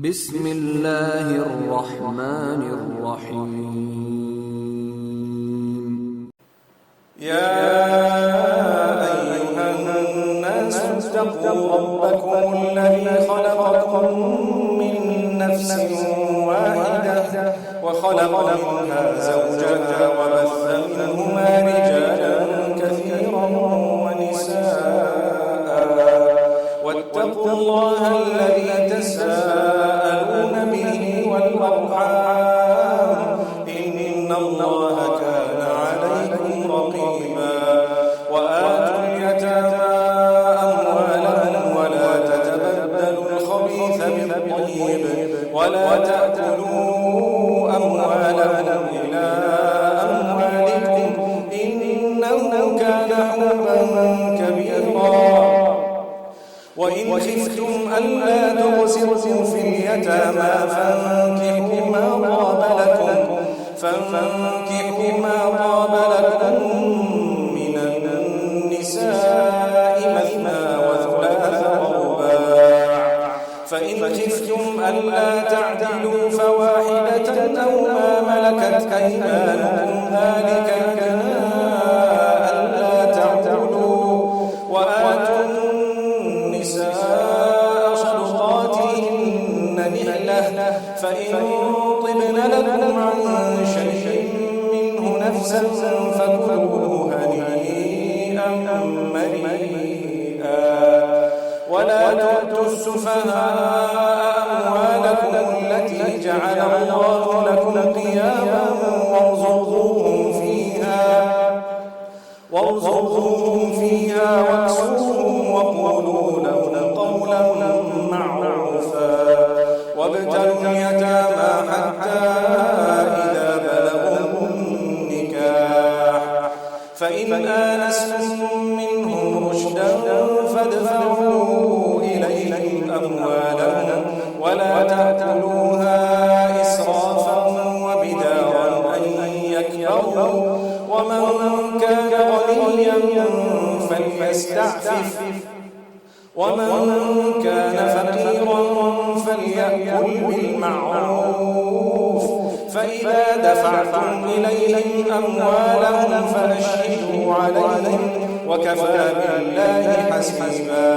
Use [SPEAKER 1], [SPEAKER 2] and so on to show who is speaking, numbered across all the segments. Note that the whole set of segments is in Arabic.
[SPEAKER 1] بسم الله الرحمن الرحيم.
[SPEAKER 2] يا أيها الناس اتقوا ربكم الذي خلقكم من نفس واحدة وخلق منها زوجها وبث منهما رجالا كثيرا ونساء واتقوا الله الذي تساءلون به والأرحام إن الله كان عليكم رقيبا. وآتوا اليتامى أموالهم ولا تتبدلوا الخبيث بالطيب ولا تأكلوا أموالهم إلى أموالكم إنه كان حوبا كبيرا. وإن خفتم ألا تقسطوا في اليتامى فانكحوا ما طاب لكم من النساء مثنى وثلاث ورباع. فإن خفتم ألا تعدلوا فواحدة أو ما ملكت أيمانكم ذلك أدنى ألا تعدلوا. وآتوا النساء صدقاتهن نحلة فإن طبن لكم عن شيء منه نفسا فكلوه هنيئا مريئا. ولا تؤتوا السفهاء أموالكم التي جعل الله لكم قياما وارزقوهم فيها واكسوهم وقولوا لهم قولا معروفا. وابتلوا اليتامى حتى إذا بلغوا النكاح فإن آنستم منهم رشدا فادفعوا إليهم أموالهم ولا تأكلوها إسرافا وبدارا أن يكبروا. ومن كان غنيا فليستعفف ومن كان فقيرا فليأكل بالمعروف. فإذا دفعتم إليهم أموالهم فأشهدوا عليهم وكفى بالله حسيبا.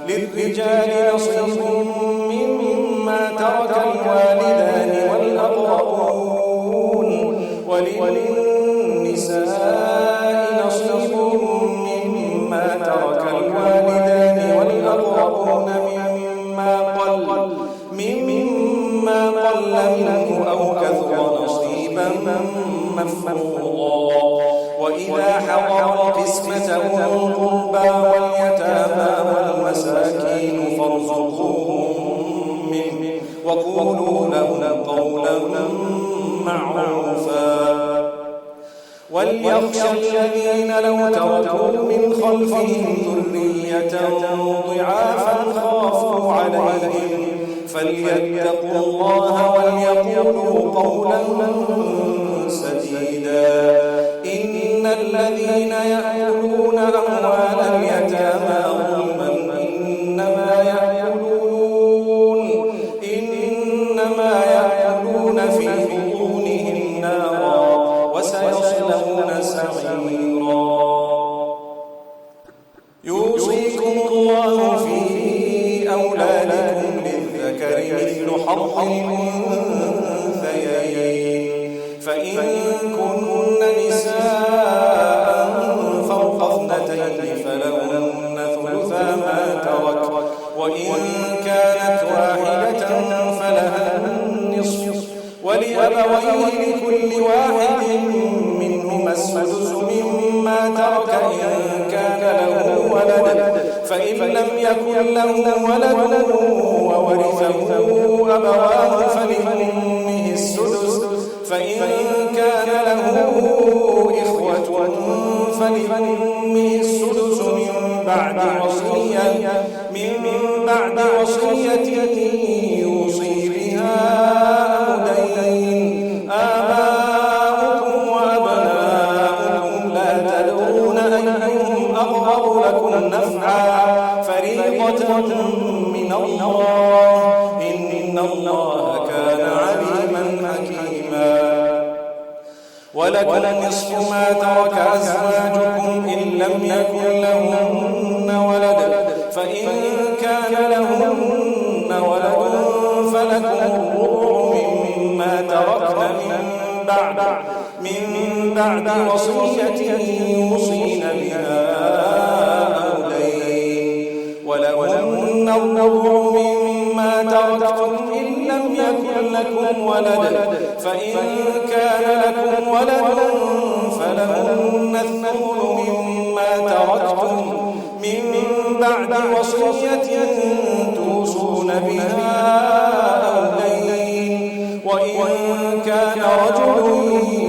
[SPEAKER 2] للرجال نصيب مما ترك الوالدان والأقربون وللنساء نصيب مما ترك الوالدان والأقربون مما قل منه أو كثر نصيبا مفروضا. وإذا حضر القسمة أولو القربى واليتامى والمساكين فارزقوهم منه وقولوا لهم قولا معروفا. وليخشى الذين لو تركوا من خلفهم ذرية ضعافا خافوا عليهم فليتقوا الله وليقولوا قولا سديدا. إن الذين يأكلون أموال اليتامى ظلما إنما يأكلون في بطونهم نارا وسيصلون سعيرا. يوصيكم الله في أولادكم للذكر مثل حظ الأنثيين. فإن كن نساء فوق اثنتين فلهن ثلثا ما ترك وإن كانت واحدة فلها النصف ولأبويه لكل واحد منهما السدس مما ترك إن كان له ولد. فإن لم يكن له ولد وورثه أبواه فلأمه السدس. فإن كان له إخوة فلأمه السدس من بعد وصية يوصي بها أو دين. آباؤكم وأبناؤكم لا تدرون أيهم أقرب لكم نفعا فريضة من الله إن الله ولكم نصف ما ترك أزواجكم إن لم يكن لهن ولد، فإن كان لهن ولد فلكم الربع مما تركن من بعد وصية يوصين بها أو دين، ولهن الربع مما تركتم إن لم يكن لكم ولد، فإن كان لكم ولد فلهن الثمن مما تركتم من بعد وصية توصون بها أو دين، وإن كان رجل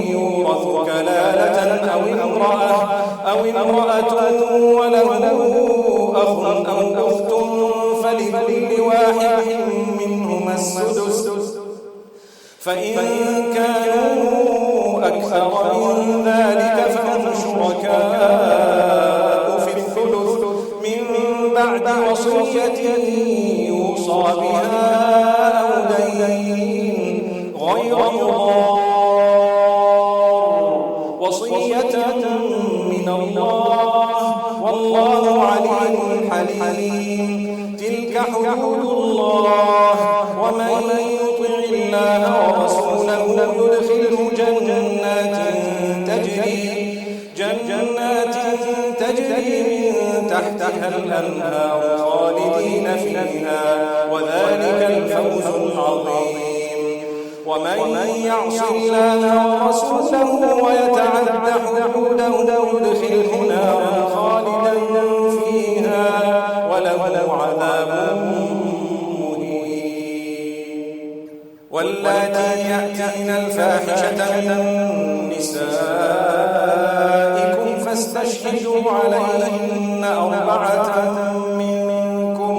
[SPEAKER 2] يورث كلالة أو امرأة وله أخ أو أخت فلكل واحد منهما السدس، فإن كانوا أكثر من ذلك فهم شركاء في الثلث من بعد وصية يوصى بها أو دين غير مضار، وصية من الله والله عليم حليم. تلك حدود الله، ومن يطع الله ورسوله يدخله جنات تجري من تحتها الأنهار خالدين فيها، وذلك الفوز العظيم. ومن يعص الله ورسوله ويتعد حدوده يدخله نارا خالدا فيها وله عذاب مهين. واللاتي يأتين الفاحشة من نسائكم فاستشهدوا عليهن 4 منكم،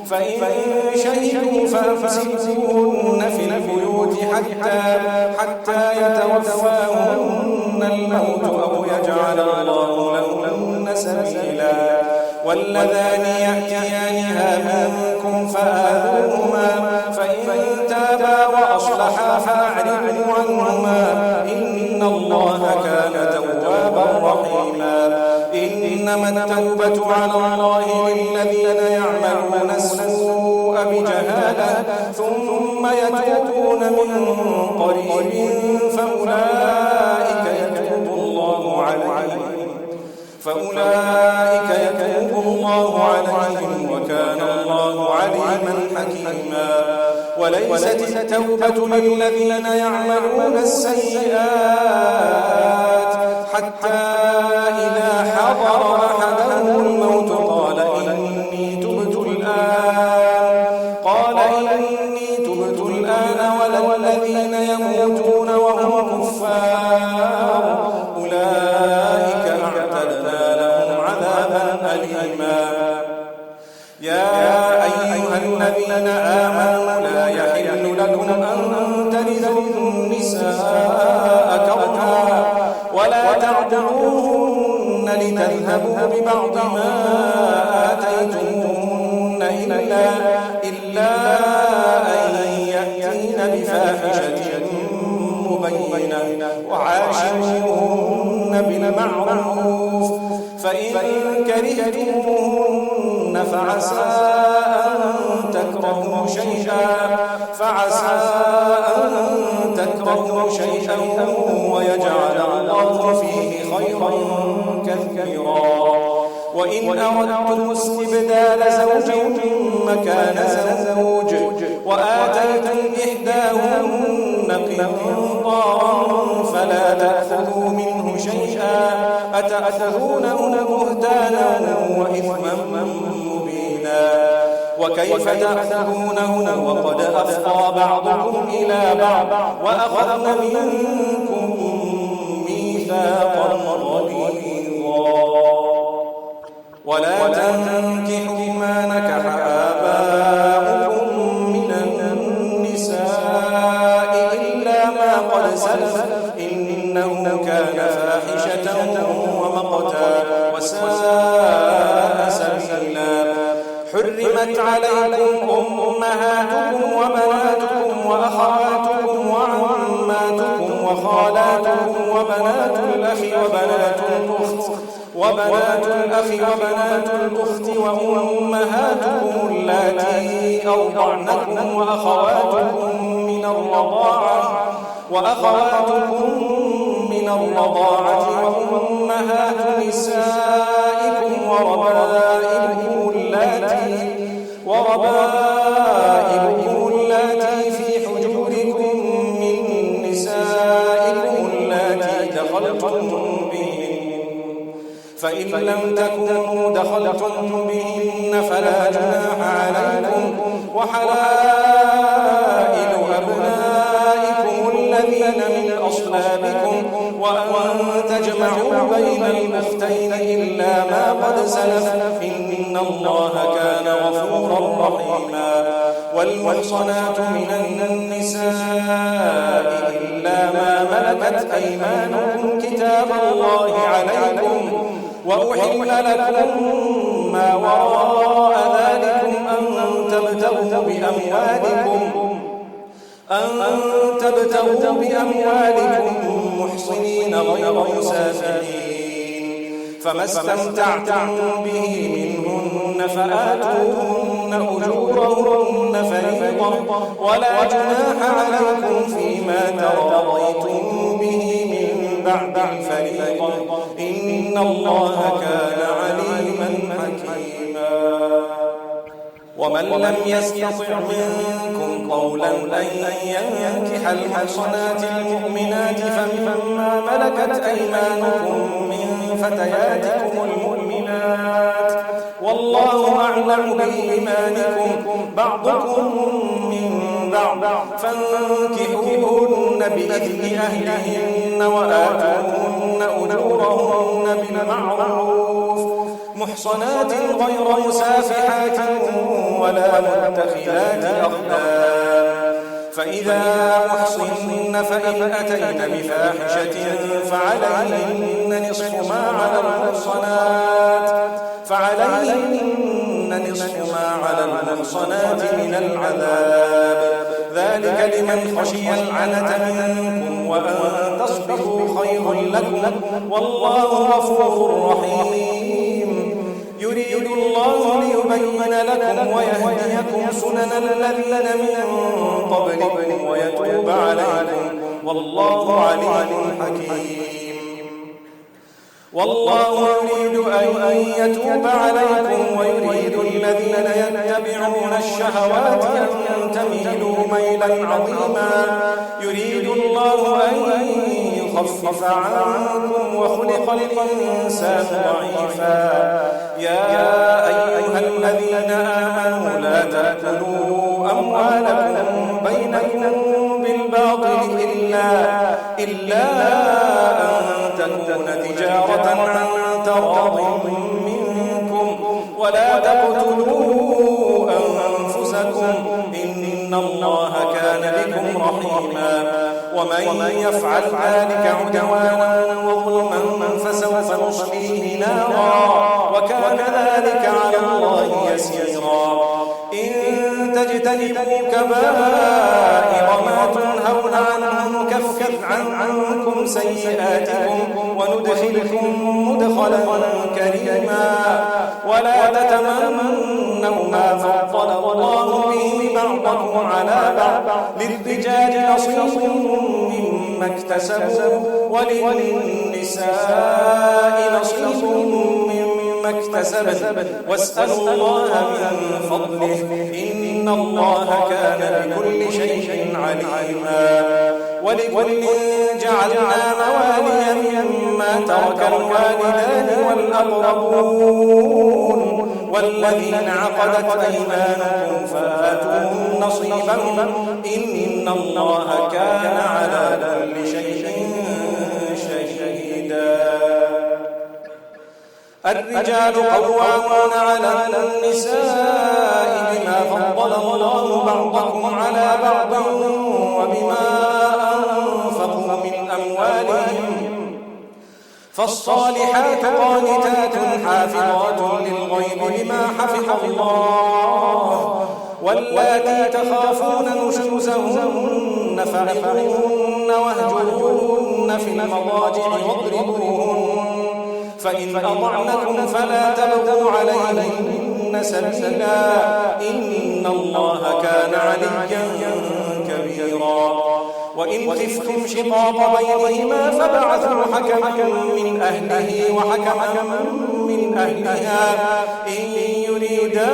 [SPEAKER 2] فإن شهدوا فأمسكوهن في البيوت حتى يتوفاهن الموت أو يجعل الله لهن سبيلا. واللذان يأتيانها منكم فآذوهما، فإن تابا وأصلحا فأعرضوا عنهما، إن الله كان توابا رحيما. إنما التوبة على الله للذين يعملون السوء بجهالة ثم يتوبون من قريب فأولئك يتوب الله عليهم وكان الله عليما حكيما. وليست التوبة للذين يعملون السيئات حتى إذا حضر أحدهم الموت قال إني تبت الآن ولا الذين يموتون وهم كفار أولئك أعتدنا لهم عذابا أليما. يا أيها الذين آمنوا لا يحل لكم أن ترثوا النساء كرها ولا تعتدوهن لتذهبوا ببعض ما آتيتموهن إلا أن يأتين بفاحشة مبينة وعاشروهن بالمعروف، فإن كرهتموهن فعسى أن تكرهوا شيئا ويجعل الله فيه خيرا كثيرا. وإن أردتم استبدال زوج مكان زوج وآتيتم إحداهن قنطارا فلا تأخذوا منه شيئا أتأخذونه بهتانا وإثما مبينا. وكيف تأخذونه وقد أفضى بعضكم إلى بعض وأخذن منكم ميثاقا غليظا. ولا تنكحوا ما نكح آباؤكم من النساء إلا ما قد سلف إنه كان فاحشة ومقتا وساء سبيلا. حرمت عليكم أمهاتكم وبناتكم وأخواتكم وعماتكم وخالاته وبنات الأخ وبنات الأخت وأمهاتكم اللاتي أرضعنكم وأخواتكم من الرضاعة وأمهات نسائكم وربائبكم اللاتي في حجوركم من نسائكم اللاتي دخلتم بهن فإن لم تكونوا دخلتم بهن فلا جناح عليكم وحلائل أبنائكم الذين من أصلابكم وأن تجمعوا بين الأختين إلا ما قد سلف إن الله كان غفورا رحيما والمحصنات من النساء إلا ما ملكت أيمانكم كتاب الله عليكم وأحل لكم ما وراء ذلكم أن تبتغوا بأموالكم محصنين غير مسافرين فما استمتعتم به منهن فآتوهن أجورهن فريضة ولا جناح عليكم فيما تراضيتم به من بعد الفريضة إن الله كان عليما حكيما ومن لم يستطع منكم قولا أن ينكح المحصنات المؤمنات فمما ملكت أيمانكم من فتياتكم المؤمنات والله أعلم بإيمانكم بعضكم من بعض فانكحوهن بإذن أهلهن وآتوهن أجورهن بالمعروف محصنات غير مسافحات ولا متخذات أخدان فإذا أحصن فإن أتين بفاحشة فعليهن نصف ما على المحصنات من العذاب ذلك لمن خشي العنة منكم وأن تصبروا خير لكم والله غفور رحيم يريد الله ليبين لكم ويهديكم سنن الذين من قبلكم ويتوب عليكم والله عليم حكيم والله يريد أن يتوب عليكم ويريد الذين يتبعون الشهوات أن تميلوا ميلا عظيما يريد الله أن يخفف عنكم وخلق الإنسان ضعيفا يا أيها الذين آمنوا لا تأكلوا أموالكم بينكم بالباطل إلا أن تكون تجارة عن تراض منكم ولا تقتلوا أنفسكم إن الله كان بكم رحيما ومن يفعل ذلك عدوانا وظلما فسوف نصليه نارا وكان ذلك على الله يسيرا إن تجتنبوا كبائر ما تنهون عنه نكفر عنكم سيئاتكم وندخلكم مدخلا كريما ولا تتمنوا ما فضل الله به بعضكم على بعض للرجال نصيب مما اكتسبوا وللنساء نصيب مما اكتسبن واسألوا الله من فضله إن الله كان بكل شيء عليما ولكل جعلنا موالي مما ترك الوالدان والأقربون والذين عقدت أيمانكم فآتوهم نصيبهم إن الله كان على كل شيء شهيدا الرجال قوامون على النساء بما فضل الله بعضكم على بعض وبما أنفقوا من أموالهم فالصالحات قانتات حافظات للغيب بما حفظ الله واللاتي تخافون نشوزهن فعظوهن واهجروهن في المضاجع واضربوهن فإن أطعنكم فلا تبغوا عليهن سبيلا إن الله كان عليا كبيرا وإن خفتم شقاق بينهما فابعثوا حكما من أهله وحكما من أهلها إن يريدا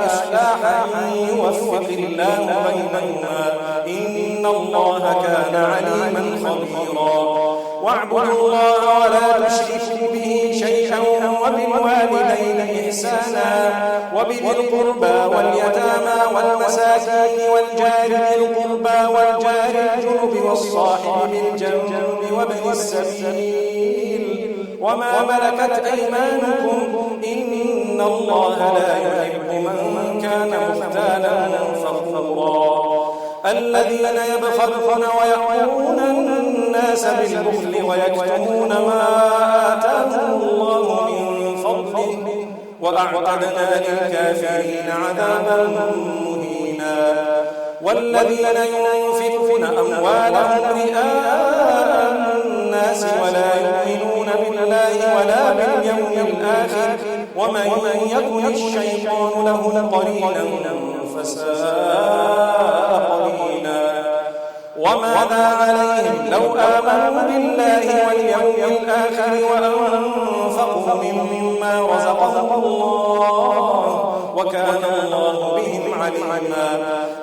[SPEAKER 2] إصلاحا يوفق الله بينهما إن الله كان عليما خبيرا واعبدوا الله ولا تشركوا به شيئا وبالوالدين إحسانا وبذي القربى واليتامى والمساكين والجار ذي القربى والجار الجنب والصاحب بالجنب وابن السبيل وما ملكت أيمانكم إن الله لا يحب من كان مختالا فخورا الذين يبخلون ويأمرون الناس بالبخل ويكتمون ما آتاهم الله من فضله وأعتدنا للكافرين عذابا مهينا والذين ينفقون أموالهم رئاء الناس ولا يؤمنون بالله ولا باليوم الآخر ومن يكن الشيطان له قرينا فساء قرينا وماذا عليهم لو آمنوا بالله واليوم الآخر وأنفقوا مما رزقهم الله وكان الله بهم عليما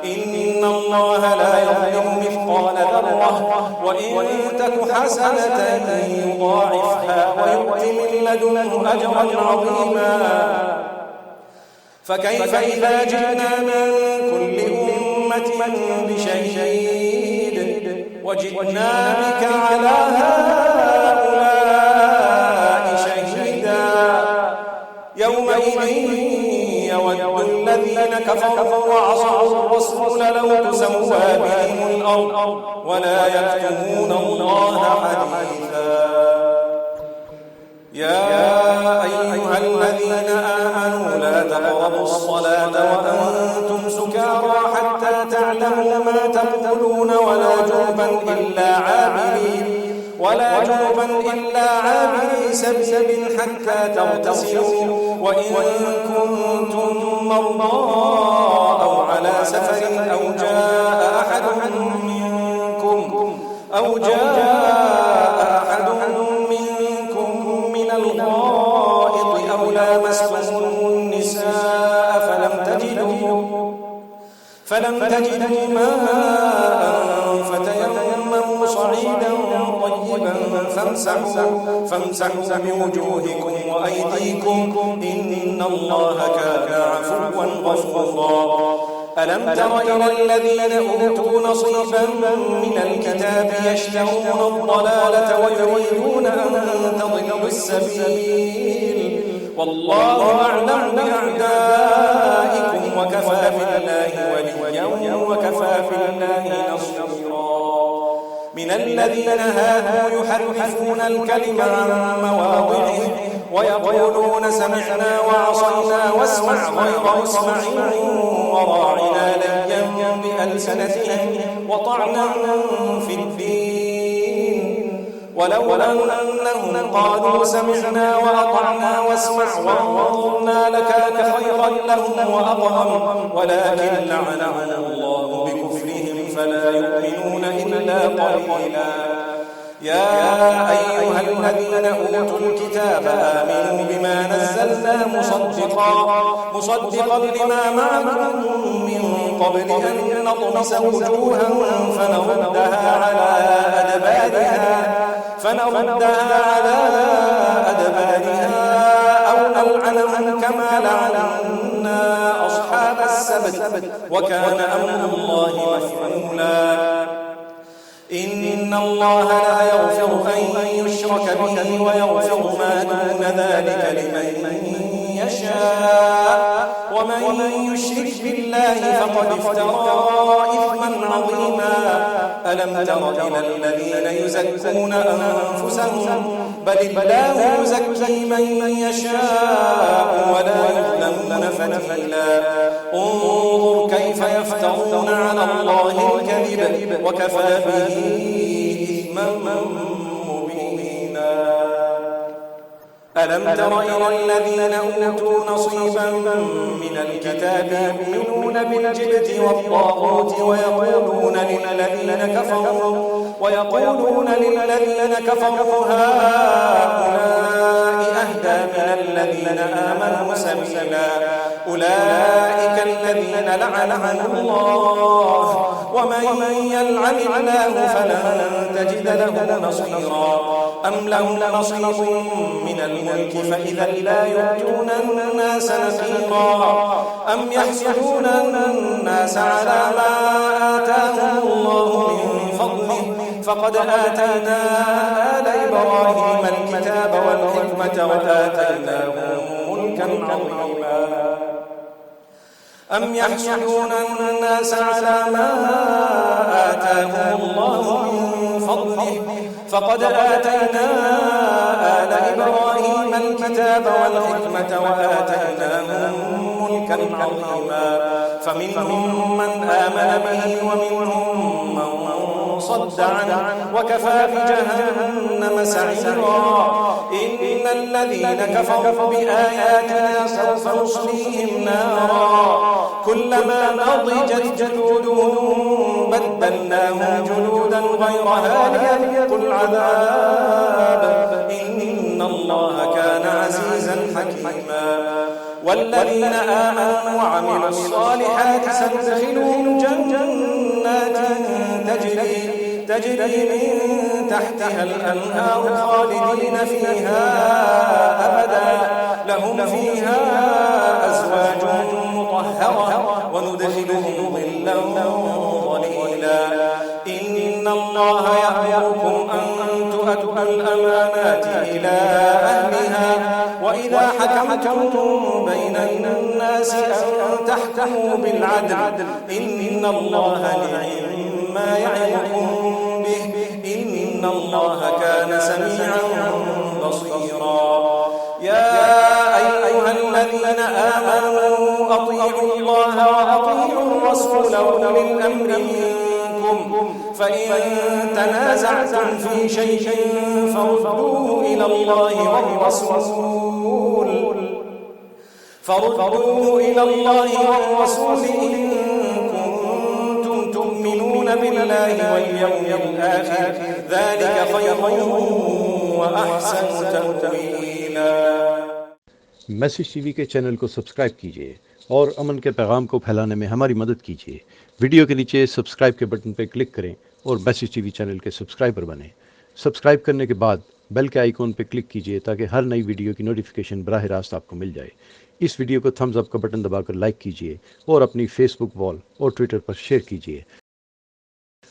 [SPEAKER 2] إن الله لا يظلم مثقال ذرة وإن تك حسنة يضاعفها ويؤت من لدنه أجرا عظيما فكيف إذا جئنا من كل أمة بشهيد وجئنا بك على هؤلاء شهيدا يومئذ يود الذين كفروا وعصوا الرسول لو تسوى بهم الأرض ولا يكتمون الله حديثا يا أيها الذين آمنوا لا تقربوا الصلاة وأنتم سكارى حتى تعلموا ما تقولون ولا جنبا إلا عابري سبيل حتى تغتسلوا وإن كنتم مرضى أو على سفر أو جاء أحد منكم من الغائط أو لامستم النساء فلم تجدوا ماء فتيمموا صعيدا طيبا فامسحوا بوجوهكم وأيديكم إن الله كان عفوا غفورا ألم تر إلى الذين أوتوا نصيبا من الكتاب يشترون الضلالة ويريدون أن تضلوا السبيل والله أعلم بأعدائكم وكفى بالله وليا وكفى بالله نصيرا من الذين هادوا يحرفون الكلم عن مواضعه ويقولون سمعنا وعصينا واسمع غير مسمع وراعنا ليا بألسنتهم وطعنا في الدين ولو أنهم قالوا سمعنا وأطعنا واسمع وانظرنا لكان خيرا لهم وأطهر ولكن لعنهم الله بكفرهم فلا يؤمنون إلا قليلا يا أيها الذين أوتوا الكتاب آمنوا بما نزلنا مصدقا لما معكم من قبل أن نطمس وجوها فنردها على أدبارها أو نلعنهم كما لعنا أصحاب السبت وكان أمر الله مفعولا إن الله لا يغفر أن يشرك به ويغفر ما دون ذلك لمن يشاء ومن يشرك بالله فقد افترى إثما عظيما ألم تر إلى الذين يزكون أنفسهم بل الله يزكي من يشاء ولا يظلمون فتيلا انظر كيف يفترون على الله الكذب وكفى به إثما مبينا ألم تر إلى الذين أوتوا نصيبا من الكتاب يؤمنون بالجبت والطاغوت ويقولون للذين كفروا هؤلاء أهدى من الذين آمنوا سبيلا أولئك الذين لعنهم الله ومن يلعن الله فلن تجد له نصيرا أم لهم نصيب من الملك فإذا لا يؤتون الناس نقيرا أم يحسدون الناس على ما آتاهم الله من فضله فقد آتينا آل إبراهيم الكتاب والحكمة وآتيناهم ملكا عظيما أم يحسدون الناس على ما آتاهم الله من فضله فقد آتينا آل إبراهيم الكتاب والحكمة وآتيناهم ملكا عظيما فمنهم من آمن به ومنهم من صد عنه وكفى بجهنم سعيرا إن الذين كفروا بآياتنا سوف نصليهم نارا كلما نضجت جلودهم بدلناهم جلودا غيرها ليذوقوا العذاب إن الله كان عزيزا حكيما والذين آمنوا وعملوا الصالحات سندخلهم جنات تجري من تحتها الأنهار خالدين فيها أبدا لهم فيها أزواج مطهرة وندخلهم ظلا ظليلا إن الله يأمركم أن تؤدوا الأمانات إلى أهلها وإذا حكمتم بين الناس أن تحكموا بالعدل إن الله نعم ما يعظكم به إن الله كان سميعا بصيرا يا أيها الذين آمنوا أطيعوا الله وأطيعوا الرسول وأولي الأمر منكم فإن تنازعتم في شيء فردوه إلى الله والرسول إن كنتم تؤمنون بالله واليوم الآخر ذلك خير وأحسن تأويلا।
[SPEAKER 3] Message TV के चैनल को सब्सक्राइब कीजिए और अमन के पैगाम को फैलाने में हमारी मदद कीजिए। वीडियो के नीचे सब्सक्राइब के बटन पर क्लिक करें और मैसेज टीवी चैनल के सब्सक्राइबर बनें। सब्सक्राइब करने के बाद बेल के आइकॉन पर क्लिक कीजिए ताकि हर नई वीडियो की नोटिफिकेशन बराह रास्त आपको मिल जाए। इस वीडियो को थम्स अप का बटन दबाकर लाइक कीजिए और अपनी फेसबुक वॉल और ट्विटर पर शेयर कीजिए।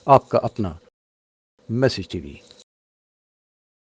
[SPEAKER 3] आपका अपना मैसेज टीवी।